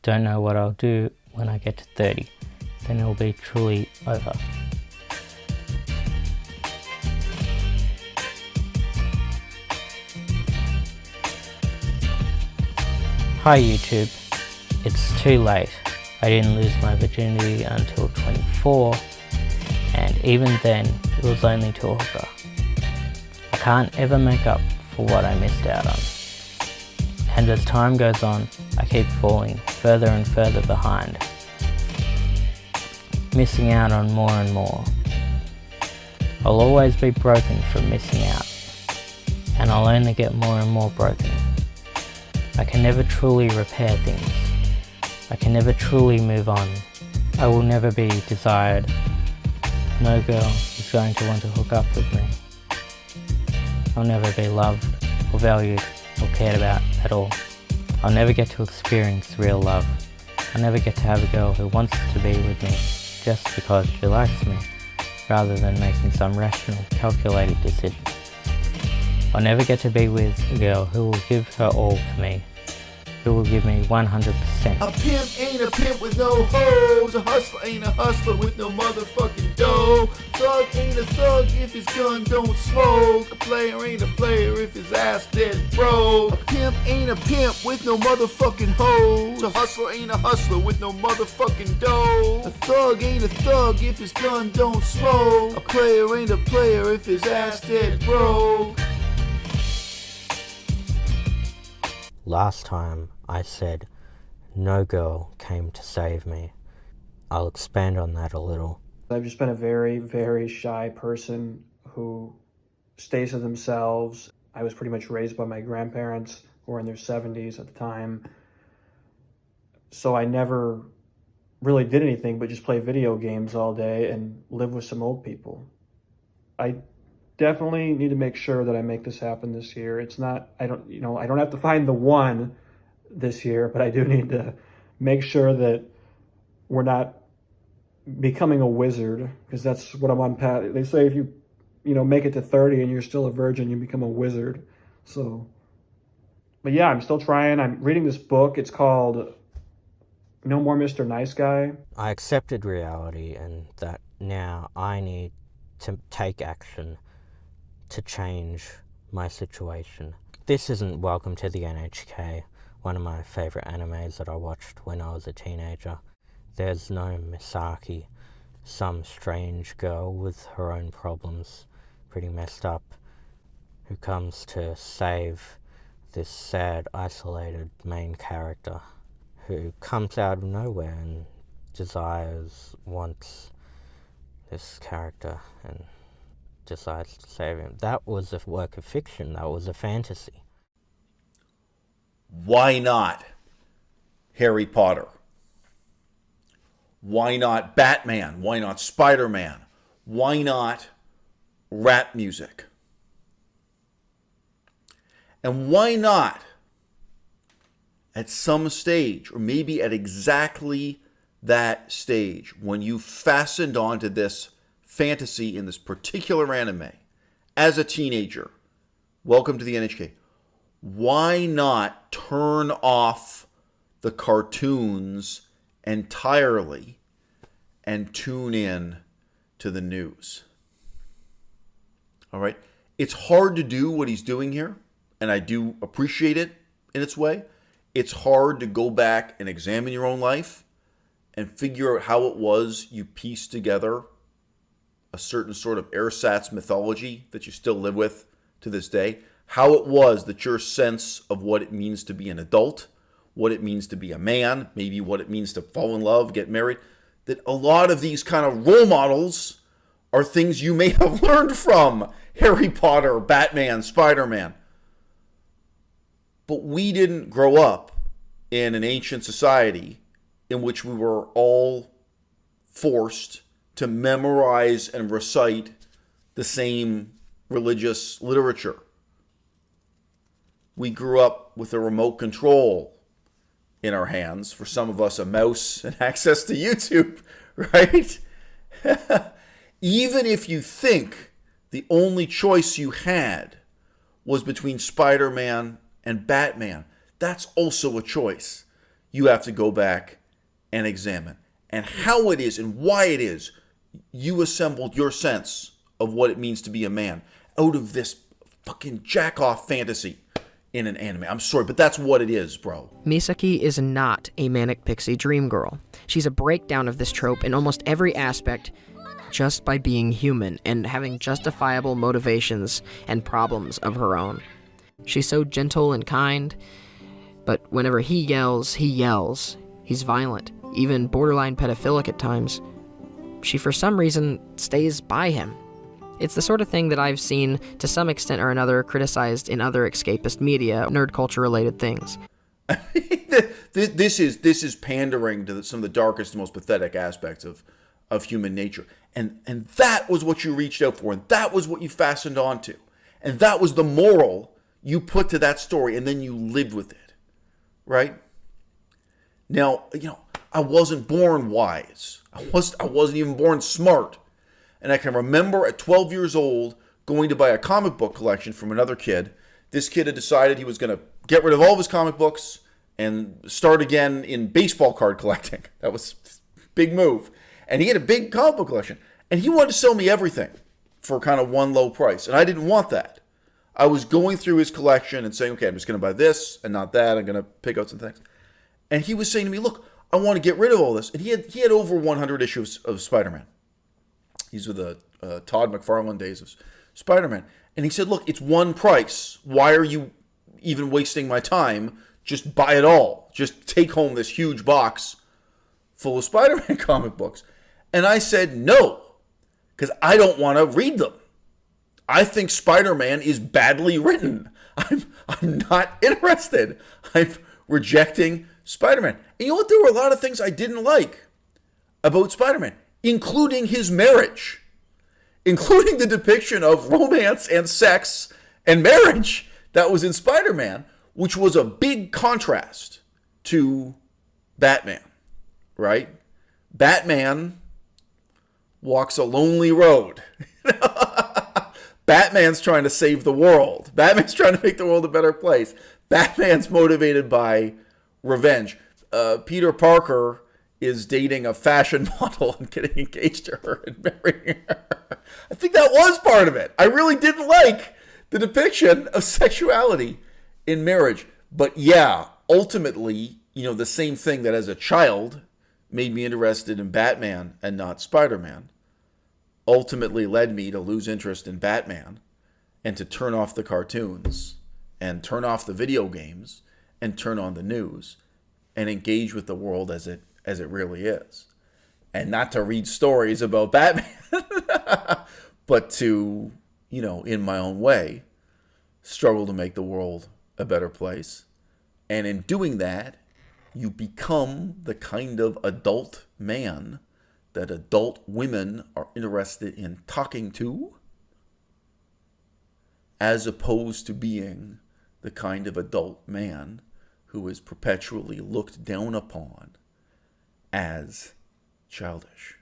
don't know what I'll do when I get to 30. Then it'll be truly over. Hi YouTube, it's too late. I didn't lose my virginity until 24, and even then it was only to a hooker. I can't ever make up for what I missed out on. And as time goes on, I keep falling further and further behind, missing out on more and more. I'll always be broken from missing out, and I'll only get more and more broken. I can never truly repair things. I can never truly move on. I will never be desired. No girl is going to want to hook up with me. I'll never be loved or valued or cared about at all. I'll never get to experience real love. I'll never get to have a girl who wants to be with me just because she likes me, rather than making some rational, calculated decision. I'll never get to be with a girl who will give her all for me, who will give me 100%. A pimp ain't a pimp with no hoes. A hustler ain't a hustler with no motherfucking dough. Thug ain't a thug if his gun don't smoke. A player ain't a player if his ass dead broke. A pimp ain't a pimp with no motherfucking hoes. A hustler ain't a hustler with no motherfucking dough. A thug ain't a thug if his gun don't smoke. A player ain't a player if his ass dead broke. Last time I said no girl came to save me. I'll expand on that a little. I've just been a very, very shy person who stays to themselves. I was pretty much raised by my grandparents who were in their 70s at the time. So I never really did anything but just play video games all day and live with some old people. I definitely need to make sure that I make this happen this year. It's not, I don't have to find the one this year, but I do need to make sure that we're not becoming a wizard, because that's what I'm on path. They say if you make it to 30 and you're still a virgin, you become a wizard. So, but yeah, I'm still trying. I'm reading this book. It's called No More Mr. Nice Guy. I accepted reality and that now I need to take action to change my situation. This isn't Welcome to the NHK, one of my favourite animes that I watched when I was a teenager. There's no Misaki, some strange girl with her own problems, pretty messed up, who comes to save this sad, isolated main character, who comes out of nowhere and wants this character and decides to save him. That was a work of fiction. That was a fantasy. Why not Harry Potter? Why not Batman? Why not Spider-Man? Why not rap music? And why not, at some stage, or maybe at exactly that stage, when you fastened onto this fantasy in this particular anime as a teenager, welcome to the NHK, why not turn off the cartoons entirely and tune in to the news? All right. It's hard to do what he's doing here, and I do appreciate it in its way. It's hard to go back and examine your own life and figure out how it was you pieced together a certain sort of ersatz mythology that you still live with to this day. How it was that your sense of what it means to be an adult, what it means to be a man, maybe what it means to fall in love, get married, that a lot of these kind of role models are things you may have learned from Harry Potter, Batman, Spider-Man. But we didn't grow up in an ancient society in which we were all forced to memorize and recite the same religious literature. We grew up with a remote control in our hands, for some of us a mouse and access to YouTube, right? Even if you think the only choice you had was between Spider-Man and Batman, that's also a choice. you have to go back and examine. And how it is and why it is you assembled your sense of what it means to be a man out of this fucking jack-off fantasy in an anime. I'm sorry, but that's what it is, bro. Misaki is not a manic pixie dream girl. She's a breakdown of this trope in almost every aspect, just by being human and having justifiable motivations and problems of her own. She's so gentle and kind, but whenever he yells, He's violent, even borderline pedophilic at times. She, for some reason, stays by him. It's the sort of thing that I've seen, to some extent or another, criticized in other escapist media, nerd culture-related things. This is pandering to some of the darkest and most pathetic aspects of human nature. And that was what you reached out for, and that was what you fastened onto. And that was the moral you put to that story, and then you lived with it. Right? Now, I wasn't born wise. I wasn't even born smart. And I can remember at 12 years old going to buy a comic book collection from another kid. This kid had decided he was going to get rid of all of his comic books and start again in baseball card collecting. That was a big move. And he had a big comic book collection. And he wanted to sell me everything for kind of one low price. And I didn't want that. I was going through his collection and saying, okay, I'm just going to buy this and not that. I'm going to pick out some things. And he was saying to me, look, I want to get rid of all this. And he had over 100 issues of Spider-Man. These were the Todd McFarlane days of Spider-Man. And he said, look, it's one price. Why are you even wasting my time? Just buy it all. Just take home this huge box full of Spider-Man comic books. And I said, no, because I don't want to read them. I think Spider-Man is badly written. I'm not interested. I'm rejecting Spider-Man. And you know what? There were a lot of things I didn't like about Spider-Man, including his marriage, including the depiction of romance and sex and marriage that was in Spider-Man, which was a big contrast to Batman, right? Batman walks a lonely road. Batman's trying to save the world. Batman's trying to make the world a better place. Batman's motivated by revenge. Peter Parker is dating a fashion model and getting engaged to her and marrying her. I think that was part of it. I really didn't like the depiction of sexuality in marriage. But yeah, ultimately, the same thing that as a child made me interested in Batman and not Spider-Man ultimately led me to lose interest in Batman and to turn off the cartoons and turn off the video games and turn on the news and engage with the world as it really is. And not to read stories about Batman, but to, in my own way, struggle to make the world a better place. And in doing that, you become the kind of adult man that adult women are interested in talking to, as opposed to being the kind of adult man who is perpetually looked down upon as childish.